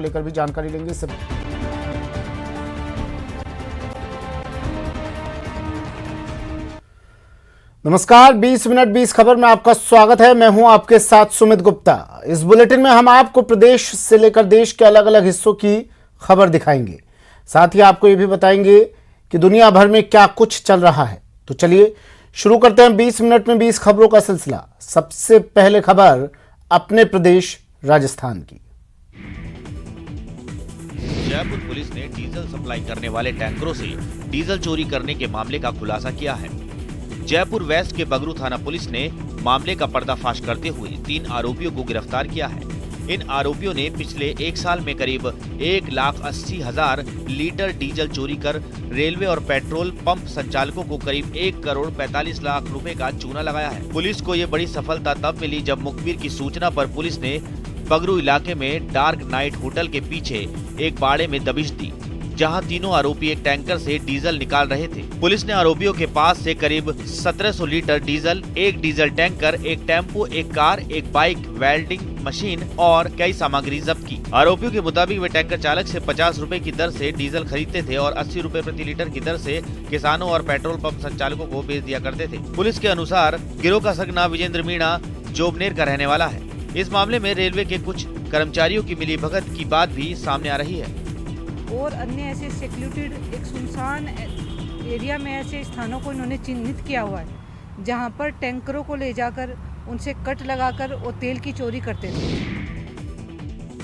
लेकर भी जानकारी लेंगे। नमस्कार, 20 मिनट 20 खबर में आपका स्वागत है। मैं हूं आपके साथ सुमित गुप्ता। इस बुलेटिन में हम आपको प्रदेश से लेकर देश के अलग अलग हिस्सों की खबर दिखाएंगे। साथ ही आपको ये भी बताएंगे कि दुनिया भर में क्या कुछ चल रहा है। तो चलिए शुरू करते हैं 20 मिनट में 20 खबरों का सिलसिला। सबसे पहले खबर अपने प्रदेश राजस्थान की। जयपुर पुलिस ने डीजल सप्लाई करने वाले टैंकरों से डीजल चोरी करने के मामले का खुलासा किया है। जयपुर वेस्ट के बगरू थाना पुलिस ने मामले का पर्दाफाश करते हुए 3 आरोपियों को गिरफ्तार किया है। इन आरोपियों ने पिछले 1 साल में करीब 1,80,000 लीटर डीजल चोरी कर रेलवे और पेट्रोल पंप संचालकों को करीब 1 करोड़ 45 लाख रुपए का चूना लगाया है। पुलिस को ये बड़ी सफलता तब मिली जब मुखबिर की सूचना पर पुलिस ने बगरू इलाके में डार्क नाइट होटल के पीछे एक बाड़े में दबिश दी, जहां तीनों आरोपी एक टैंकर से डीजल निकाल रहे थे। पुलिस ने आरोपियों के पास से करीब 1700 लीटर डीजल, एक डीजल टैंकर, एक टेम्पो, एक कार, एक बाइक, वेल्डिंग मशीन और कई सामग्री जब्त की। आरोपियों के मुताबिक वे टैंकर चालक से 50 रुपए की दर से डीजल खरीदते थे और 80 रुपए प्रति लीटर की दर से किसानों और पेट्रोल पंप संचालकों को बेच दिया करते थे। पुलिस के अनुसार गिरोह का सरगना विजेंद्र मीणा जोबनेर का रहने वाला है। इस मामले में रेलवे के कुछ कर्मचारियों की मिलीभगत की बात भी सामने आ रही है और अन्य ऐसे सेक्लूटेड एक सुनसान एरिया में ऐसे स्थानों को इन्होंने चिन्हित किया हुआ है जहां पर टैंकरों को ले जाकर उनसे कट लगाकर वो तेल की चोरी करते थे।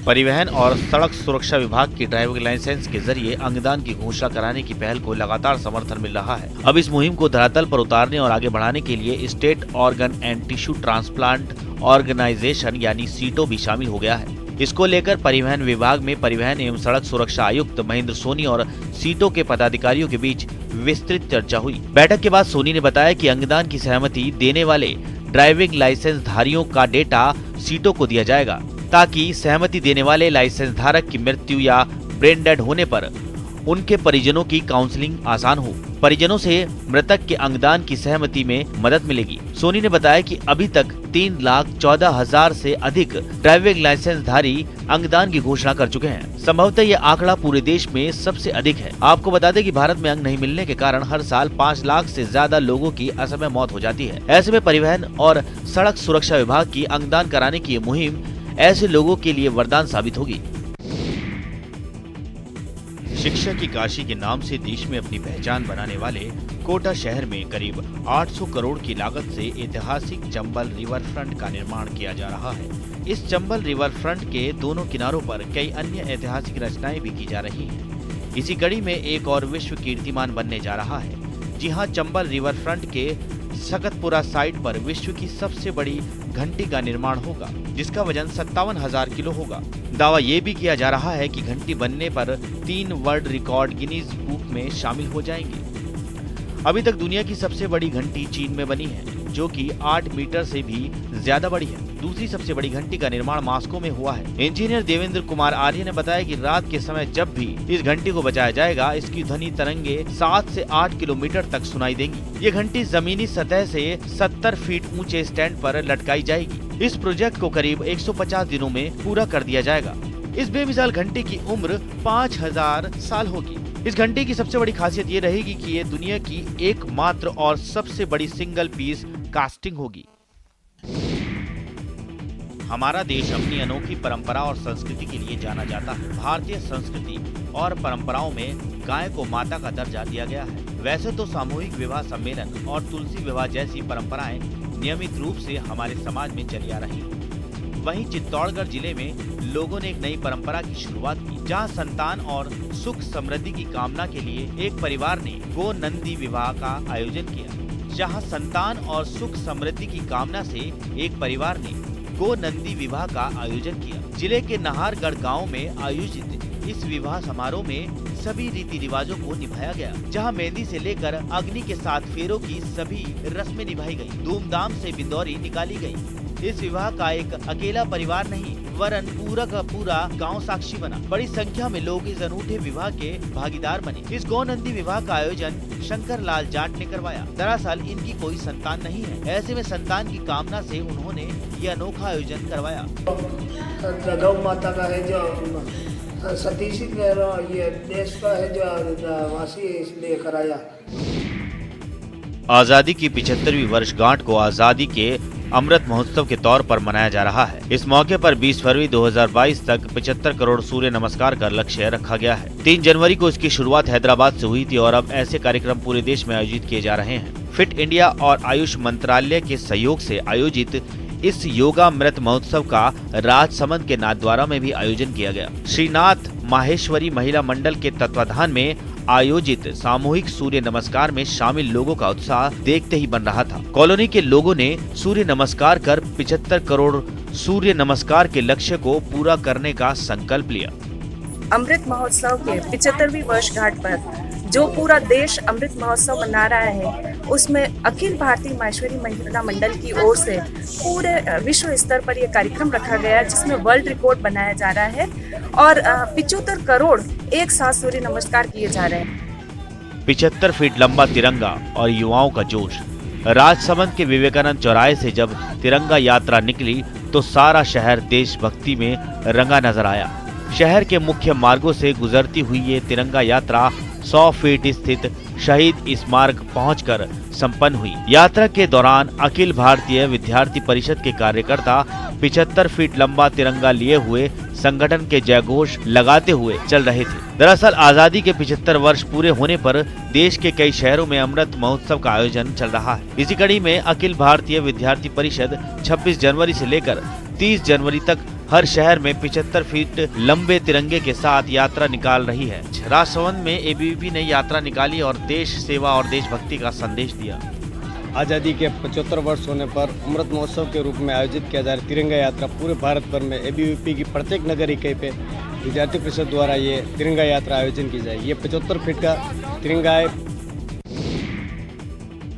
परिवहन और सड़क सुरक्षा विभाग की ड्राइविंग लाइसेंस के जरिए अंगदान की घोषणा कराने की पहल को लगातार समर्थन मिल रहा है। अब इस मुहिम को धरातल पर उतारने और आगे बढ़ाने के लिए state organ and tissue transplant organisation यानी सीटो भी शामिल हो गया है। इसको लेकर परिवहन विभाग में परिवहन एवं सड़क सुरक्षा आयुक्त महेंद्र सोनी और सीटों के पदाधिकारियों के बीच विस्तृत चर्चा हुई। बैठक के बाद सोनी ने बताया कि अंगदान की सहमति देने वाले ड्राइविंग लाइसेंस धारियों का डेटा सीटों को दिया जाएगा, ताकि सहमति देने वाले लाइसेंस धारक की मृत्यु या ब्रेन डेड होने पर उनके परिजनों की काउंसलिंग आसान हो। परिजनों से मृतक के अंगदान की सहमति में मदद मिलेगी। सोनी ने बताया कि अभी तक 3,14,000 से अधिक ड्राइविंग लाइसेंस धारी अंगदान की घोषणा कर चुके हैं। संभवतः ये आंकड़ा पूरे देश में सबसे अधिक है। आपको बता दें कि भारत में अंग नहीं मिलने के कारण हर साल 5 लाख से ज्यादा लोगों की असमय मौत हो जाती है। ऐसे में परिवहन और सड़क सुरक्षा विभाग की अंगदान कराने की ये मुहिम ऐसे लोगों के लिए वरदान साबित होगी। शिक्षा की काशी के नाम से देश में अपनी पहचान बनाने वाले कोटा शहर में करीब 800 करोड़ की लागत से ऐतिहासिक चंबल रिवर फ्रंट का निर्माण किया जा रहा है। इस चंबल रिवर फ्रंट के दोनों किनारों पर कई अन्य ऐतिहासिक रचनाएं भी की जा रही हैं। इसी कड़ी में एक और विश्व कीर्तिमान बनने जा रहा है। जी हां, चंबल रिवर फ्रंट के सकतपुरा साइट पर विश्व की सबसे बड़ी घंटी का निर्माण होगा, जिसका वजन 57,000 किलो होगा। दावा ये भी किया जा रहा है कि घंटी बनने पर 3 वर्ल्ड रिकॉर्ड गिनीज बुक में शामिल हो जाएंगे। अभी तक दुनिया की सबसे बड़ी घंटी चीन में बनी है, जो कि 8 मीटर से भी ज्यादा बड़ी है। दूसरी सबसे बड़ी घंटी का निर्माण मॉस्को में हुआ है। इंजीनियर देवेंद्र कुमार आर्य ने बताया कि रात के समय जब भी इस घंटी को बजाया जाएगा, इसकी ध्वनि तरंगे 7 से 8 किलोमीटर तक सुनाई देंगी। ये घंटी जमीनी सतह से 70 फीट ऊंचे स्टैंड पर लटकाई जाएगी। इस प्रोजेक्ट को करीब 150 दिनों में पूरा कर दिया जाएगा। इस बेमिसाल घंटी की उम्र 5000 साल होगी। इस घंटी की सबसे बड़ी खासियत ये रहेगी कि ये दुनिया की एकमात्र और सबसे बड़ी सिंगल पीस कास्टिंग होगी। हमारा देश अपनी अनोखी परंपरा और संस्कृति के लिए जाना जाता है। भारतीय संस्कृति और परंपराओं में गाय को माता का दर्जा दिया गया है। वैसे तो सामूहिक विवाह सम्मेलन और तुलसी विवाह जैसी परंपराएं नियमित रूप से हमारे समाज में चली आ रही हैं। वहीं चित्तौड़गढ़ जिले में लोगों ने एक नई परंपरा की शुरुआत की, जहां संतान और सुख समृद्धि की कामना के लिए एक परिवार ने गो नंदी विवाह का आयोजन किया। जहां संतान और सुख समृद्धि की कामना से एक परिवार ने गो नंदी विवाह का आयोजन किया। जिले के नाहरगढ़ गांव में आयोजित इस विवाह समारोह में सभी रीति रिवाजों को निभाया गया, जहां मेहंदी से लेकर अग्नि के 7 फेरों की सभी रस्में निभाई गयी। धूमधाम से बिंदौरी निकाली गयी। इस विवाह का एक अकेला परिवार नहीं, वरन पूरा का पूरा गांव साक्षी बना। बड़ी संख्या में लोग इस अनूठे विवाह के भागीदार बने। इस गौ नंदी विवाह का आयोजन शंकर लाल जाट ने करवाया। दरअसल इनकी कोई संतान नहीं है। ऐसे में संतान की कामना से उन्होंने ये अनोखा आयोजन करवाया। गौ माता का है जो सतीश ही कह रहा हूँ, ये देश का है जो वासी है, इसलिए कराया। आजादी की 75वीं वर्षगांठ को आजादी के अमृत महोत्सव के तौर पर मनाया जा रहा है। इस मौके पर 20 फरवरी 2022 तक 75 करोड़ सूर्य नमस्कार का लक्ष्य रखा गया है। 3 जनवरी को इसकी शुरुआत हैदराबाद से हुई थी और अब ऐसे कार्यक्रम पूरे देश में आयोजित किए जा रहे हैं। फिट इंडिया और आयुष मंत्रालय के सहयोग से आयोजित इस योगामृत महोत्सव का राजसमंद के नाथद्वारा में भी आयोजन किया गया। श्रीनाथ माहेश्वरी महिला मंडल के तत्वाधान में आयोजित सामूहिक सूर्य नमस्कार में शामिल लोगों का उत्साह देखते ही बन रहा था। कॉलोनी के लोगों ने सूर्य नमस्कार कर 75 करोड़ सूर्य नमस्कार के लक्ष्य को पूरा करने का संकल्प लिया। अमृत महोत्सव के 75वीं वर्षगांठ पर जो पूरा देश अमृत महोत्सव मना रहा है, उसमें अखिल भारतीय माहेश्वरी महिला मंडल की ओर से पूरे विश्व स्तर पर यह कार्यक्रम रखा गया है, जिसमें वर्ल्ड रिकॉर्ड बनाया जा रहा है और 75 करोड़ एक साथ सूर्य नमस्कार किए जा रहे हैं। 75 फीट लंबा तिरंगा और युवाओं का जोश। राजसमंद के विवेकानंद चौराहे से जब तिरंगा यात्रा निकली तो सारा शहर देशभक्ति में रंगा नजर आया। शहर के मुख्य मार्गों से गुजरती हुई ये तिरंगा यात्रा 100 फीट स्थित शहीद स्मारक पहुंचकर संपन्न हुई। यात्रा के दौरान अखिल भारतीय विद्यार्थी परिषद के कार्यकर्ता 75 फीट लंबा तिरंगा लिए हुए संगठन के जयघोष लगाते हुए चल रहे थे। दरअसल आजादी के 75 वर्ष पूरे होने पर देश के कई शहरों में अमृत महोत्सव का आयोजन चल रहा है। इसी कड़ी में अखिल भारतीय विद्यार्थी परिषद 26 जनवरी से लेकर 30 जनवरी तक हर शहर में 75 फीट लंबे तिरंगे के साथ यात्रा निकाल रही है। राजसमंद में एबीवीपी ने यात्रा निकाली और देश सेवा और देशभक्ति का संदेश दिया। आज़ादी के 75 वर्ष होने पर अमृत महोत्सव के रूप में आयोजित किया जा रहा तिरंगा यात्रा पूरे भारत भर में एबीवीपी की प्रत्येक नगर इकाई पे विद्यार्थी परिषद द्वारा ये तिरंगा यात्रा आयोजन की जाएगी। ये 75 फीट का तिरंगा है।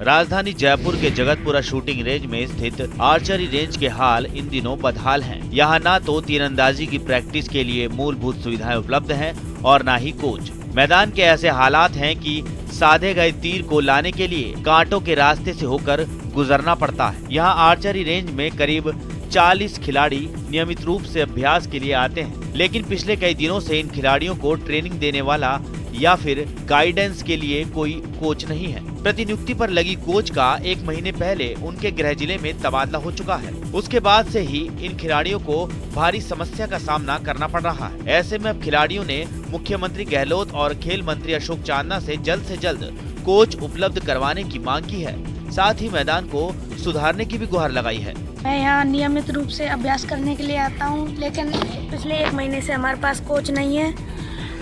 राजधानी जयपुर के जगतपुरा शूटिंग रेंज में स्थित आर्चरी रेंज के हाल इन दिनों बदहाल हैं। यहाँ न तो तीरंदाजी की प्रैक्टिस के लिए मूलभूत सुविधाएं उपलब्ध हैं और न ही कोच। मैदान के ऐसे हालात हैं कि साधे गए तीर को लाने के लिए कांटों के रास्ते से होकर गुजरना पड़ता है। यहाँ आर्चरी रेंज में करीब 40 खिलाड़ी नियमित रूप से अभ्यास के लिए आते हैं, लेकिन पिछले कई दिनों से इन खिलाड़ियों को ट्रेनिंग देने वाला या फिर गाइडेंस के लिए कोई कोच नहीं है। प्रतिनियुक्ति पर लगी कोच का 1 महीने पहले उनके गृह जिले में तबादला हो चुका है। उसके बाद से ही इन खिलाड़ियों को भारी समस्या का सामना करना पड़ रहा है। ऐसे में अब खिलाड़ियों ने मुख्यमंत्री गहलोत और खेल मंत्री अशोक चांदना से जल्द कोच उपलब्ध करवाने की मांग की है। साथ ही मैदान को सुधारने की भी गुहार लगाई है। मैं यहाँ नियमित रूप से अभ्यास करने के लिए आता हूँ, लेकिन पिछले 1 महीने से हमारे पास कोच नहीं है।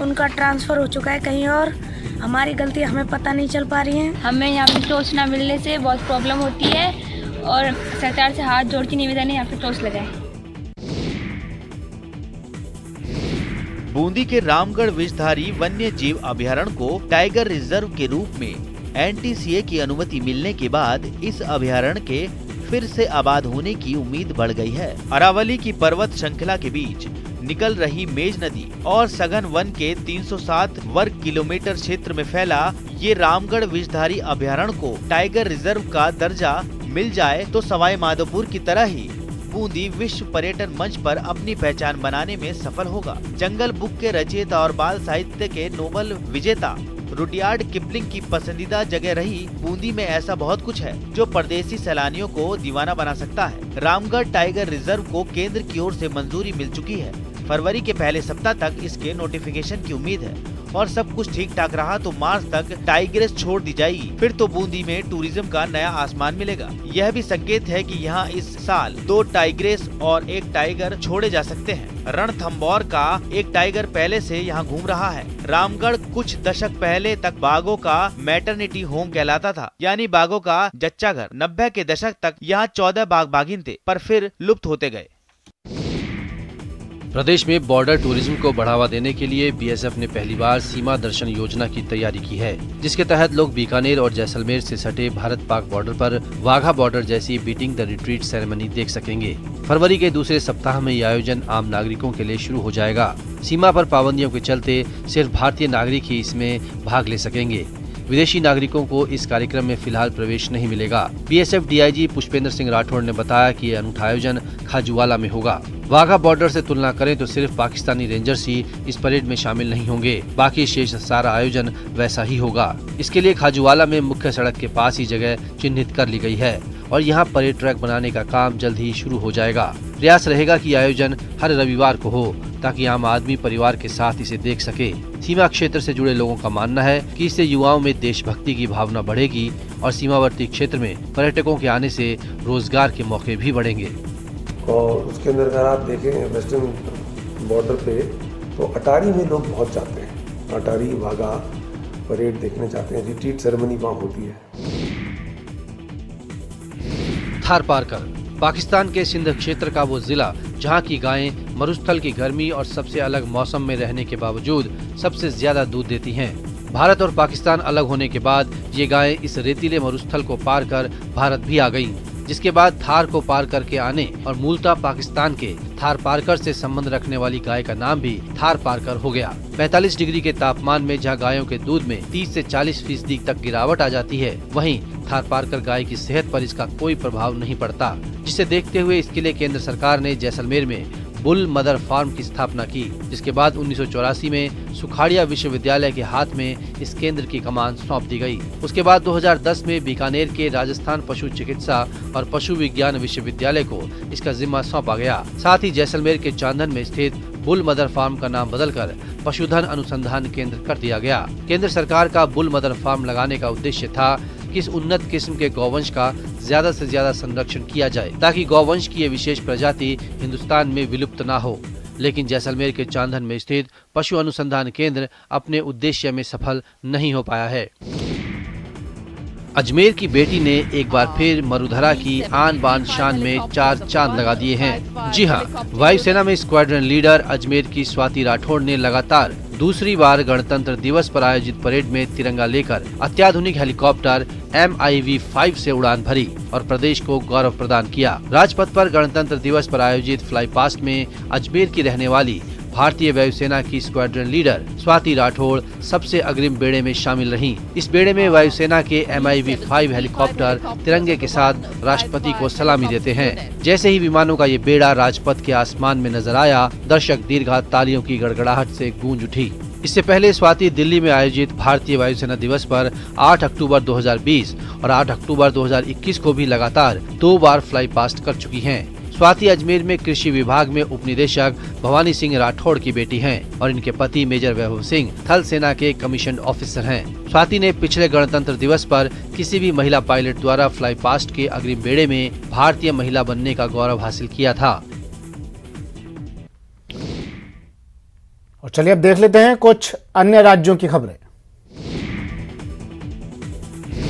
उनका ट्रांसफर हो चुका है कहीं और। हमारी गलती हमें पता नहीं चल पा रही है। हमें यहाँ पे कोच ना मिलने से बहुत प्रॉब्लम होती है और सरकार से हाथ जोड़ के निवेदन है यहाँ पे कोच लगाए। बूंदी के रामगढ़ विषधारी वन्य जीव अभयारण्य को टाइगर रिजर्व के रूप में NTCA की अनुमति मिलने के बाद इस अभयारण्य के फिर से आबाद होने की उम्मीद बढ़ गई है। अरावली की पर्वत श्रृंखला के बीच निकल रही मेज नदी और सघन वन के 307 वर्ग किलोमीटर क्षेत्र में फैला ये रामगढ़ विषधारी अभयारण्य को टाइगर रिजर्व का दर्जा मिल जाए तो सवाई माधोपुर की तरह ही बूंदी विश्व पर्यटन मंच पर अपनी पहचान बनाने में सफल होगा। जंगल बुक के रचयिता और बाल साहित्य के नोबेल विजेता रुडयार्ड किपलिंग की पसंदीदा जगह रही बूंदी में ऐसा बहुत कुछ है जो परदेसी सैलानियों को दीवाना बना सकता है। रामगढ़ टाइगर रिजर्व को केंद्र की ओर से मंजूरी मिल चुकी है। फरवरी के पहले सप्ताह तक इसके नोटिफिकेशन की उम्मीद है और सब कुछ ठीक ठाक रहा तो मार्च तक टाइग्रेस छोड़ दी जाएगी। फिर तो बूंदी में टूरिज्म का नया आसमान मिलेगा। यह भी संकेत है कि यहाँ इस साल 2 टाइग्रेस और 1 टाइगर छोड़े जा सकते हैं। रणथंभौर का एक टाइगर पहले से यहाँ घूम रहा है। रामगढ़ कुछ दशक पहले तक बाघों का मैटरनिटी होम कहलाता था, यानी बाघों का जच्चा घर। 90 के दशक तक यहाँ 14 बाघ बाघिन थे, पर फिर लुप्त होते गए। प्रदेश में बॉर्डर टूरिज्म को बढ़ावा देने के लिए बीएसएफ ने पहली बार सीमा दर्शन योजना की तैयारी की है, जिसके तहत लोग बीकानेर और जैसलमेर से सटे भारत पाक बॉर्डर पर वाघा बॉर्डर जैसी बीटिंग द रिट्रीट सेरेमनी देख सकेंगे। फरवरी के दूसरे सप्ताह में ये आयोजन आम नागरिकों के लिए शुरू हो जाएगा। सीमा पर पाबंदियों के चलते सिर्फ भारतीय नागरिक ही इसमें भाग ले सकेंगे। विदेशी नागरिकों को इस कार्यक्रम में फिलहाल प्रवेश नहीं मिलेगा। बीएसएफ डीआईजी पुष्पेंद्र सिंह राठौड़ ने बताया कि यह अनूठा आयोजन खाजूवाला में होगा। वाघा बॉर्डर से तुलना करें तो सिर्फ पाकिस्तानी रेंजर्स ही इस परेड में शामिल नहीं होंगे, बाकी शेष सारा आयोजन वैसा ही होगा। इसके लिए खाजूवाला में मुख्य सड़क के पास ही जगह चिन्हित कर ली गई है और यहाँ परेड ट्रैक बनाने का काम जल्द ही शुरू हो जाएगा। प्रयास रहेगा कि आयोजन हर रविवार को हो ताकि आम आदमी परिवार के साथ इसे देख सके। सीमा क्षेत्र से जुड़े लोगों का मानना है कि इससे युवाओं में देशभक्ति की भावना बढ़ेगी और सीमावर्ती क्षेत्र में पर्यटकों के आने से रोजगार के मौके भी बढ़ेंगे। और उसके अंदर अगर आप देखें वेस्टर्न बॉर्डर पे तो अटारी में लोग बहुत जाते हैं, अटारी वाघा परेड देखने जाते हैं, रिट्रीट सेरेमनी वहाँ होती है। थार पारकर पाकिस्तान के सिंध क्षेत्र का वो जिला जहाँ की गायें मरुस्थल की गर्मी और सबसे अलग मौसम में रहने के बावजूद सबसे ज्यादा दूध देती हैं। भारत और पाकिस्तान अलग होने के बाद ये गायें इस रेतीले मरुस्थल को पार कर भारत भी आ गईं, जिसके बाद थार को पार करके आने और मूलतः पाकिस्तान के थार पारकर से संबंध रखने वाली गाय का नाम भी थार पारकर हो गया। 45 डिग्री के तापमान में जहां गायों के दूध में 30 से 40% तक गिरावट आ जाती है, वहीं थार पारकर गाय की सेहत पर इसका कोई प्रभाव नहीं पड़ता, जिसे देखते हुए इसके लिए केंद्र सरकार ने जैसलमेर में बुल मदर फार्म की स्थापना की, जिसके बाद 1984 में सुखाड़िया विश्वविद्यालय के हाथ में इस केंद्र की कमान सौंप दी गई। उसके बाद 2010 में बीकानेर के राजस्थान पशु चिकित्सा और पशु विज्ञान विश्वविद्यालय को इसका जिम्मा सौंपा गया। साथ ही जैसलमेर के चांदन में स्थित बुल मदर फार्म का नाम बदलकर पशुधन अनुसंधान केंद्र कर दिया गया। केंद्र सरकार का बुल मदर फार्म लगाने का उद्देश्य था कि इस उन्नत किस्म के गौवंश का ज्यादा से ज्यादा संरक्षण किया जाए ताकि गौवंश की ये विशेष प्रजाति हिंदुस्तान में विलुप्त ना हो। लेकिन जैसलमेर के चांदन में स्थित पशु अनुसंधान केंद्र अपने उद्देश्य में सफल नहीं हो पाया है। अजमेर की बेटी ने एक बार फिर मरुधरा की आन बान शान में 4 चांद लगा दिए हैं। जी हां, वायुसेना में स्क्वाड्रन लीडर अजमेर की स्वाति राठौड़ ने लगातार दूसरी बार गणतंत्र दिवस पर आयोजित परेड में तिरंगा लेकर अत्याधुनिक हेलीकॉप्टर MIV-5 से उड़ान भरी और प्रदेश को गौरव प्रदान किया। राजपथ पर गणतंत्र दिवस पर आयोजित फ्लाई पास्ट में अजमेर की रहने वाली भारतीय वायुसेना की स्क्वाड्रन लीडर स्वाति राठौड़ सबसे अग्रिम बेड़े में शामिल रहीं। इस बेड़े में वायुसेना के MIV-5 हेलीकॉप्टर तिरंगे के साथ राष्ट्रपति को सलामी देते हैं। जैसे ही विमानों का ये बेड़ा राजपथ के आसमान में नजर आया, दर्शक दीर्घात तालियों की गड़गड़ाहट से गूंज उठी। इससे पहले स्वाति दिल्ली में आयोजित भारतीय वायुसेना दिवस पर 8 अक्टूबर 2020 और 8 अक्टूबर 2021 को भी लगातार 2 बार फ्लाई पास्ट कर चुकी हैं। स्वाति अजमेर में कृषि विभाग में उप निदेशक भवानी सिंह राठौड़ की बेटी हैं और इनके पति मेजर वैभव सिंह थल सेना के कमीशन ऑफिसर हैं। स्वाति ने पिछले गणतंत्र दिवस पर किसी भी महिला पायलट द्वारा फ्लाई पास्ट के अग्रिम बेड़े में भारतीय महिला बनने का गौरव हासिल किया था। और चलिए अब देख लेते हैं कुछ अन्य राज्यों की खबरें।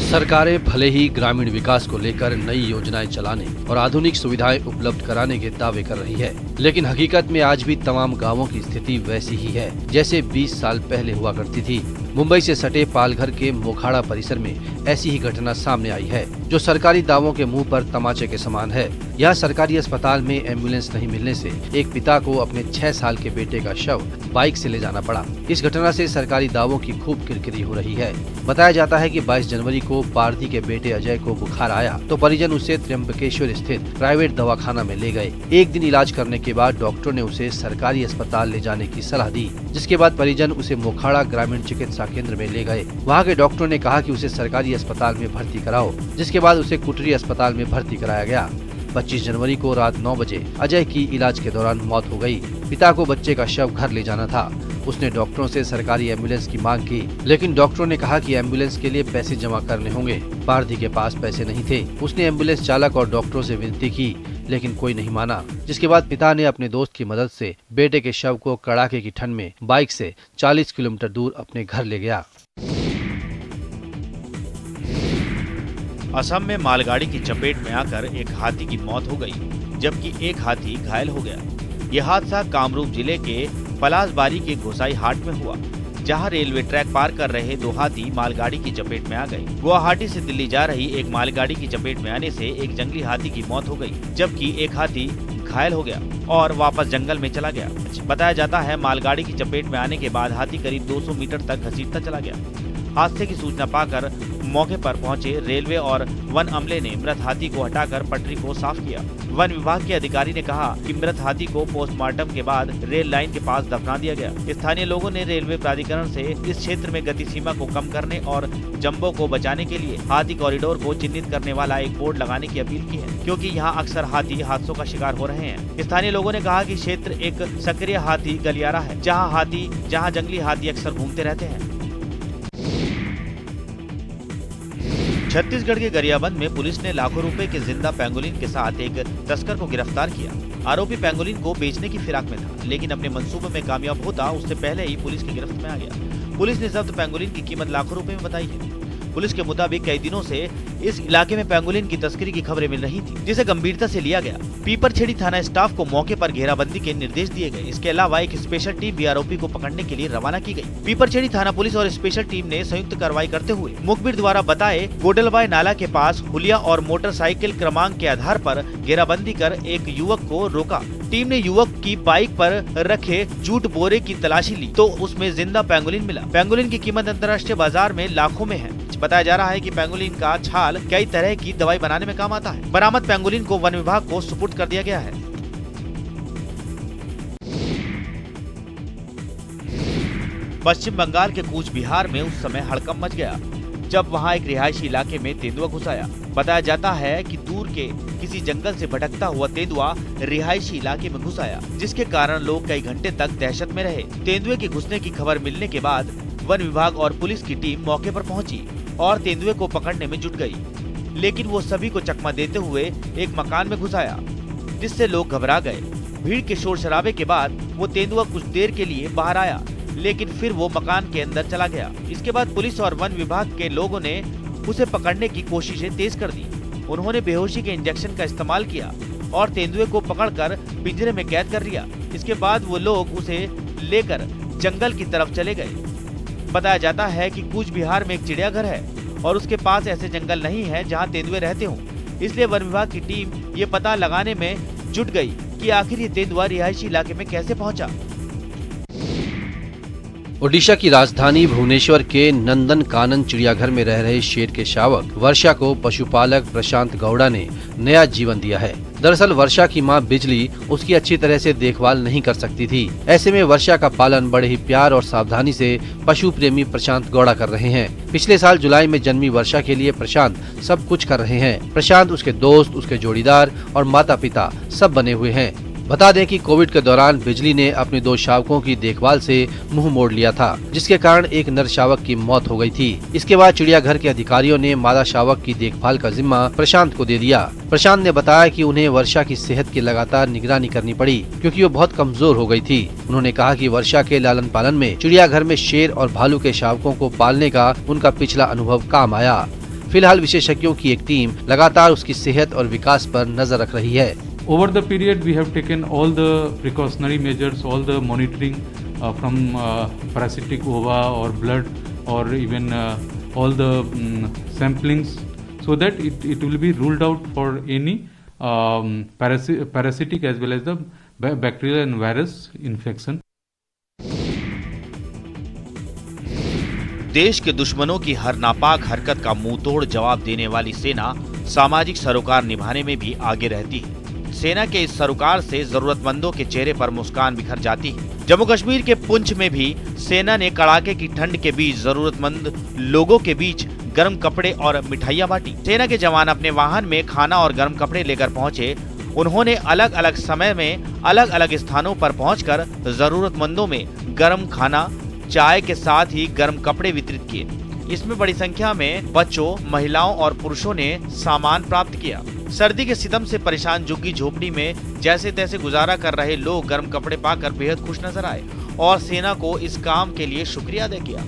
सरकारें भले ही ग्रामीण विकास को लेकर नई योजनाएं चलाने और आधुनिक सुविधाएं उपलब्ध कराने के दावे कर रही है, लेकिन हकीकत में आज भी तमाम गांवों की स्थिति वैसी ही है जैसे 20 साल पहले हुआ करती थी। मुंबई से सटे पालघर के मोखाड़ा परिसर में ऐसी ही घटना सामने आई है जो सरकारी दावों के मुंह पर तमाचे के समान है। यहाँ सरकारी अस्पताल में एम्बुलेंस नहीं मिलने से एक पिता को अपने 6 साल के बेटे का शव बाइक से ले जाना पड़ा। इस घटना से सरकारी दावों की खूब किरकिरी हो रही है। बताया जाता है कि 22 जनवरी को पारधी के बेटे अजय को बुखार आया तो परिजन उसे त्र्यंबकेश्वर स्थित प्राइवेट दवाखाना में ले गए। एक दिन इलाज करने के बाद डॉक्टर ने उसे सरकारी अस्पताल ले जाने की सलाह दी, जिसके बाद परिजन उसे मोखाड़ा ग्रामीण चिकित्सा केंद्र में ले गए। वहाँ के डॉक्टर ने कहा कि उसे सरकारी अस्पताल में भर्ती कराओ, जिसके बाद उसे कुटरी अस्पताल में भर्ती कराया गया। 25 जनवरी को रात 9 बजे अजय की इलाज के दौरान मौत हो गई। पिता को बच्चे का शव घर ले जाना था। उसने डॉक्टरों से सरकारी एम्बुलेंस की मांग की, लेकिन डॉक्टरों ने कहा कि एम्बुलेंस के लिए पैसे जमा करने होंगे। पारधी के पास पैसे नहीं थे। उसने एम्बुलेंस चालक और डॉक्टरों से विनती की, लेकिन कोई नहीं माना। जिसके बाद पिता ने अपने दोस्त की मदद से बेटे के शव को कड़ाके की ठंड में बाइक से 40 किलोमीटर दूर अपने घर ले गया। असम में मालगाड़ी की चपेट में आकर एक हाथी की मौत हो गई, जबकि एक हाथी घायल हो गया। यह हादसा कामरूप जिले के पलासबारी के घोसाई हाट में हुआ, जहां रेलवे ट्रैक पार कर रहे 2 हाथी मालगाड़ी की चपेट में आ गए। गुवाहाटी से दिल्ली जा रही एक मालगाड़ी की चपेट में आने से एक जंगली हाथी की मौत हो गई, जबकि एक हाथी घायल हो गया और वापस जंगल में चला गया। बताया जाता है मालगाड़ी की चपेट में आने के बाद हाथी करीब 200 मीटर तक घसीटता चला गया। हादसे की सूचना पाकर मौके पर पहुंचे रेलवे और वन अमले ने मृत हाथी को हटाकर पटरी को साफ किया। वन विभाग के अधिकारी ने कहा कि मृत हाथी को पोस्टमार्टम के बाद रेल लाइन के पास दफना दिया गया। स्थानीय लोगों ने रेलवे प्राधिकरण से इस क्षेत्र में गति सीमा को कम करने और जंबो को बचाने के लिए हाथी कॉरिडोर को चिन्हित करने वाला एक बोर्ड लगाने की अपील की है, क्योंकि यहाँ अक्सर हाथी हादसों का शिकार हो रहे हैं। स्थानीय लोगों ने कहा कि क्षेत्र एक सक्रिय हाथी गलियारा है, जहाँ जंगली हाथी अक्सर घूमते रहते हैं। छत्तीसगढ़ के गरियाबंद में पुलिस ने लाखों रुपए के जिंदा पेंगोलिन के साथ एक तस्कर को गिरफ्तार किया। आरोपी पेंगोलिन को बेचने की फिराक में था, लेकिन अपने मंसूबे में कामयाब होता उससे पहले ही पुलिस की गिरफ्त में आ गया। पुलिस ने जब्त पेंगोलिन की कीमत लाखों रुपए में बताई है। पुलिस के मुताबिक कई दिनों से इस इलाके में पेंगोलिन की तस्करी की खबरें मिल रही थी, जिसे गंभीरता से लिया गया। पीपरछेड़ी थाना स्टाफ को मौके पर घेराबंदी के निर्देश दिए गए। इसके अलावा एक स्पेशल टीम भी आरोपी को पकड़ने के लिए रवाना की गई। पीपरछेड़ी थाना पुलिस और स्पेशल टीम ने संयुक्त कार्रवाई करते हुए मुखबिर द्वारा बताए गोडलबाई नाला के पास हुलिया और मोटरसाइकिल क्रमांक के आधार पर घेराबंदी कर एक युवक को रोका। टीम ने युवक की बाइक पर रखे जूट बोरे की तलाशी ली तो उसमें जिंदा पेंगोलिन मिला। पेंगोलिन की कीमत अंतर्राष्ट्रीय बाजार में लाखों में है। बताया जा रहा है कि पेंगोलिन का छाल कई तरह की दवाई बनाने में काम आता है। बरामद पेंगोलिन को वन विभाग को सुपुर्द कर दिया गया है। पश्चिम बंगाल के कूच बिहार में उस समय हड़कंप मच गया जब वहां एक रिहायशी इलाके में तेंदुआ घुस आया। बताया जाता है कि दूर के किसी जंगल से भटकता हुआ तेंदुआ रिहायशी इलाके में घुस आया, जिसके कारण लोग कई घंटे तक दहशत में रहे। तेंदुए के घुसने की खबर मिलने के बाद वन विभाग और पुलिस की टीम मौके पर पहुंची और तेंदुए को पकड़ने में जुट गई, लेकिन वो सभी को चकमा देते हुए एक मकान में घुस आया, जिससे लोग घबरा गए। भीड़ के शोर शराबे के बाद वो तेंदुआ कुछ देर के लिए बाहर आया, लेकिन फिर वो मकान के अंदर चला गया। इसके बाद पुलिस और वन विभाग के लोगों ने उसे पकड़ने की कोशिशें तेज कर दी। उन्होंने बेहोशी के इंजेक्शन का इस्तेमाल किया और तेंदुए को पकड़कर पिंजरे में कैद कर लिया। इसके बाद वो लोग उसे लेकर जंगल की तरफ चले गए। बताया जाता है कि कूच बिहार में एक चिड़ियाघर है और उसके पास ऐसे जंगल नहीं है जहां तेंदुए रहते हों, इसलिए वन विभाग की टीम ये पता लगाने में जुट गई कि आखिर ये तेंदुआ रिहायशी इलाके में कैसे पहुंचा। ओडिशा की राजधानी भुवनेश्वर के नंदन कानन चिड़ियाघर में रह रहे शेर के शावक वर्षा को पशुपालक प्रशांत गौड़ा ने नया जीवन दिया है। दरअसल वर्षा की मां बिजली उसकी अच्छी तरह से देखभाल नहीं कर सकती थी। ऐसे में वर्षा का पालन बड़े ही प्यार और सावधानी से पशु प्रेमी प्रशांत गौड़ा कर रहे हैं। पिछले साल जुलाई में जन्मी वर्षा के लिए प्रशांत सब कुछ कर रहे हैं। प्रशांत, उसके दोस्त, उसके जोड़ीदार और माता पिता सब बने हुए हैं। बता दें कि कोविड के दौरान बिजली ने अपने 2 शावकों की देखभाल से मुंह मोड़ लिया था, जिसके कारण एक नर शावक की मौत हो गई थी। इसके बाद चिड़ियाघर के अधिकारियों ने मादा शावक की देखभाल का जिम्मा प्रशांत को दे दिया। प्रशांत ने बताया कि उन्हें वर्षा की सेहत की लगातार निगरानी करनी पड़ी, क्योंकि वो बहुत कमजोर हो गई थी। उन्होंने कहा कि वर्षा के लालन पालन में चिड़ियाघर में शेर और भालू के शावकों को पालने का उनका पिछला अनुभव काम आया। फिलहाल विशेषज्ञों की एक टीम लगातार उसकी सेहत और विकास पर नजर रख रही है। Over the period, we have taken all the precautionary measures, all the monitoring from parasitic ova or blood, or even all the samplings, so that it will be ruled out for any parasitic as well as the bacterial and virus infection. देश के दुश्मनों की हर नापाक हरकत का मुंहतोड़ जवाब देने वाली सेना सामाजिक सरोकार निभाने में भी आगे रहती है। सेना के इस सरोकार से जरूरतमंदों के चेहरे पर मुस्कान बिखर जाती है। जम्मू कश्मीर के पुंछ में भी सेना ने कड़ाके की ठंड के बीच जरूरतमंद लोगों के बीच गर्म कपड़े और मिठाइयां बांटी। सेना के जवान अपने वाहन में खाना और गर्म कपड़े लेकर पहुंचे। उन्होंने अलग अलग समय में अलग अलग स्थानों पर पहुंचकर जरूरतमंदों में गर्म खाना, चाय के साथ ही गर्म कपड़े वितरित किए। इसमें बड़ी संख्या में बच्चों, महिलाओं और पुरुषों ने सामान प्राप्त किया। सर्दी के सितम से परेशान झुग्गी झोपड़ी में जैसे तैसे गुजारा कर रहे लोग गर्म कपड़े पाकर बेहद खुश नजर आए और सेना को इस काम के लिए शुक्रिया अदा किया।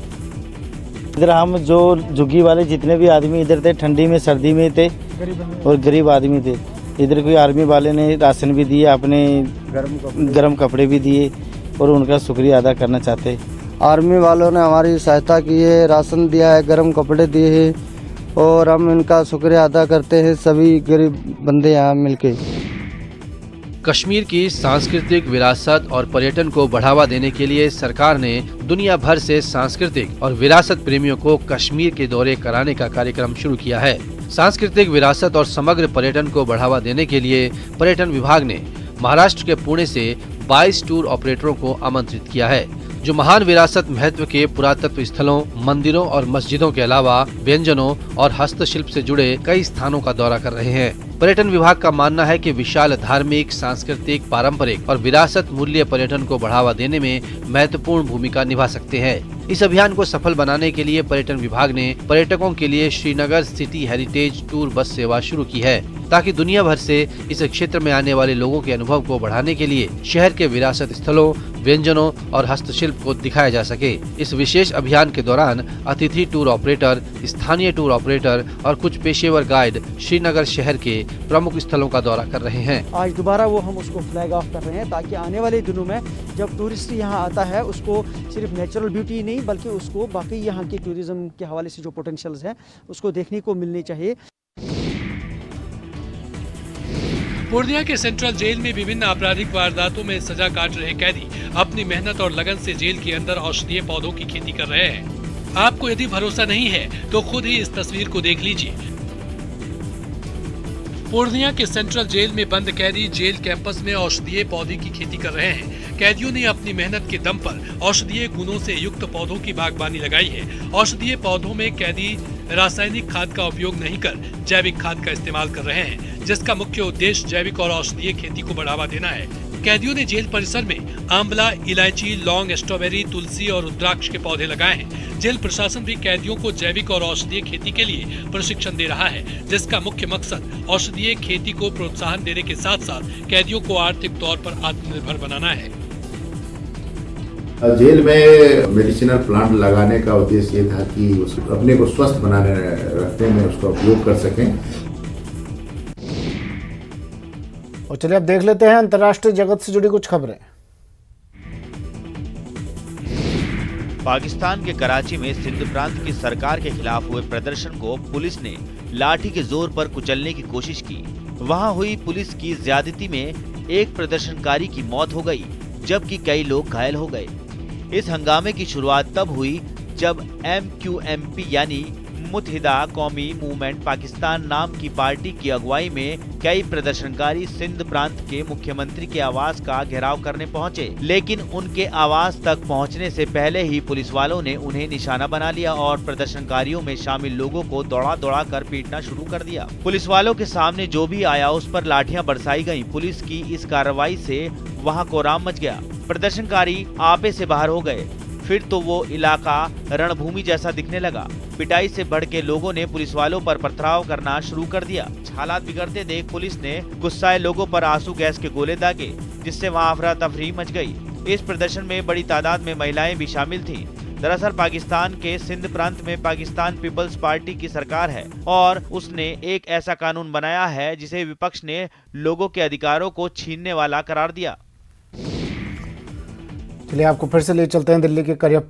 इधर हम जो झुग्गी वाले जितने भी आदमी इधर थे, ठंडी में सर्दी में थे और गरीब आदमी थे। इधर कोई आर्मी वाले ने राशन भी दिए, अपने गर्म कपड़े भी दिए और उनका शुक्रिया अदा करना चाहते। आर्मी वालों ने हमारी सहायता की है, राशन दिया है, गर्म कपड़े दिए हैं और हम इनका शुक्रिया अदा करते हैं, सभी गरीब बंदे यहाँ मिलके। कश्मीर की सांस्कृतिक विरासत और पर्यटन को बढ़ावा देने के लिए सरकार ने दुनिया भर से सांस्कृतिक और विरासत प्रेमियों को कश्मीर के दौरे कराने का कार्यक्रम शुरू किया है। सांस्कृतिक विरासत और समग्र पर्यटन को बढ़ावा देने के लिए पर्यटन विभाग ने महाराष्ट्र के पुणे से 22 टूर ऑपरेटरों को आमंत्रित किया है, जो महान विरासत महत्व के पुरातत्व स्थलों, मंदिरों और मस्जिदों के अलावा व्यंजनों और हस्तशिल्प से जुड़े कई स्थानों का दौरा कर रहे हैं। पर्यटन विभाग का मानना है कि विशाल धार्मिक, सांस्कृतिक, पारंपरिक और विरासत मूल्य पर्यटन को बढ़ावा देने में महत्वपूर्ण भूमिका निभा सकते हैं। इस अभियान को सफल बनाने के लिए पर्यटन विभाग ने पर्यटकों के लिए Srinagar city heritage tour bus सेवा शुरू की है, ताकि दुनिया भर से इस क्षेत्र में आने वाले लोगों के अनुभव को बढ़ाने के लिए शहर के विरासत स्थलों, व्यंजनों और हस्तशिल्प को दिखाया जा सके। इस विशेष अभियान के दौरान अतिथि टूर ऑपरेटर, स्थानीय टूर ऑपरेटर और कुछ पेशेवर गाइड श्रीनगर शहर के प्रमुख स्थलों का दौरा कर रहे हैं। आज दोबारा वो हम उसको फ्लैग ऑफ कर रहे हैं, ताकि आने वाले दिनों में जब टूरिस्ट यहाँ आता है उसको सिर्फ नेचुरल ब्यूटी नहीं बल्कि उसको बाकी यहाँ की टूरिज्म के हवाले से जो पोटेंशियल्स हैं उसको देखने को मिलनी चाहिए। पूर्णिया के सेंट्रल जेल में विभिन्न आपराधिक वारदातों में सजा काट रहे कैदी अपनी मेहनत और लगन से जेल के अंदर औषधीय पौधों की खेती कर रहे हैं। आपको यदि भरोसा नहीं है तो खुद ही इस तस्वीर को देख लीजिए। पूर्णिया के सेंट्रल जेल में बंद कैदी जेल कैंपस में औषधीय पौधे की खेती कर रहे हैं। कैदियों ने अपनी मेहनत के दम पर औषधीय गुणों से युक्त पौधों की बागबानी लगाई है। औषधीय पौधों में कैदी रासायनिक खाद का उपयोग नहीं कर जैविक खाद का इस्तेमाल कर रहे हैं, जिसका मुख्य उद्देश्य जैविक और औषधीय खेती को बढ़ावा देना है। कैदियों ने जेल परिसर में आंवला, इलायची, लौंग, स्ट्रॉबेरी, तुलसी और रुद्राक्ष के पौधे लगाए हैं। जेल प्रशासन भी कैदियों को जैविक और औषधीय खेती के लिए प्रशिक्षण दे रहा है, जिसका मुख्य मकसद औषधीय खेती को प्रोत्साहन देने के साथ साथ कैदियों को आर्थिक तौर पर आत्मनिर्भर बनाना है। जेल में मेडिसिनल प्लांट लगाने का उद्देश्य ये था कि अपने को स्वस्थ बनाने रखने में उसका उपयोग कर सकें। और चलिए अब देख लेते हैं अंतर्राष्ट्रीय जगत से जुड़ी कुछ खबरें। पाकिस्तान के कराची में सिंध प्रांत की सरकार के खिलाफ हुए प्रदर्शन को पुलिस ने लाठी के जोर पर कुचलने की कोशिश की। वहां हुई पुलिस की ज्यादती में एक प्रदर्शनकारी की मौत हो गई, जबकि कई लोग घायल हो गए। इस हंगामे की शुरुआत तब हुई जब MQMP यानी मुत्तहिदा कौमी मूवमेंट पाकिस्तान नाम की पार्टी की अगुवाई में कई प्रदर्शनकारी सिंध प्रांत के मुख्यमंत्री के आवास का घेराव करने पहुंचे, लेकिन उनके आवास तक पहुंचने से पहले ही पुलिस वालों ने उन्हें निशाना बना लिया और प्रदर्शनकारियों में शामिल लोगों को दौड़ा दौड़ा कर पीटना शुरू कर दिया। पुलिस वालों के सामने जो भी आया उस पर लाठियां बरसाई गईं। पुलिस की इस कार्रवाई से वहां कोहराम मच गया। प्रदर्शनकारी आपे से बाहर हो गए। फिर तो वो इलाका रणभूमि जैसा दिखने लगा। पिटाई से भड़के लोगों ने पुलिस वालों पर पथराव करना शुरू कर दिया। हालात बिगड़ते देख पुलिस ने गुस्साए लोगों पर आंसू गैस के गोले दागे, जिससे वहां अफरा तफरी मच गई। इस प्रदर्शन में बड़ी तादाद में महिलाएं भी शामिल थीं। दरअसल पाकिस्तान के सिंध प्रांत में पाकिस्तान पीपल्स पार्टी की सरकार है और उसने एक ऐसा कानून बनाया है जिसे विपक्ष ने लोगों के अधिकारों को छीनने वाला करार दिया। चलिए आपको फिर से ले चलते हैं दिल्ली के करियर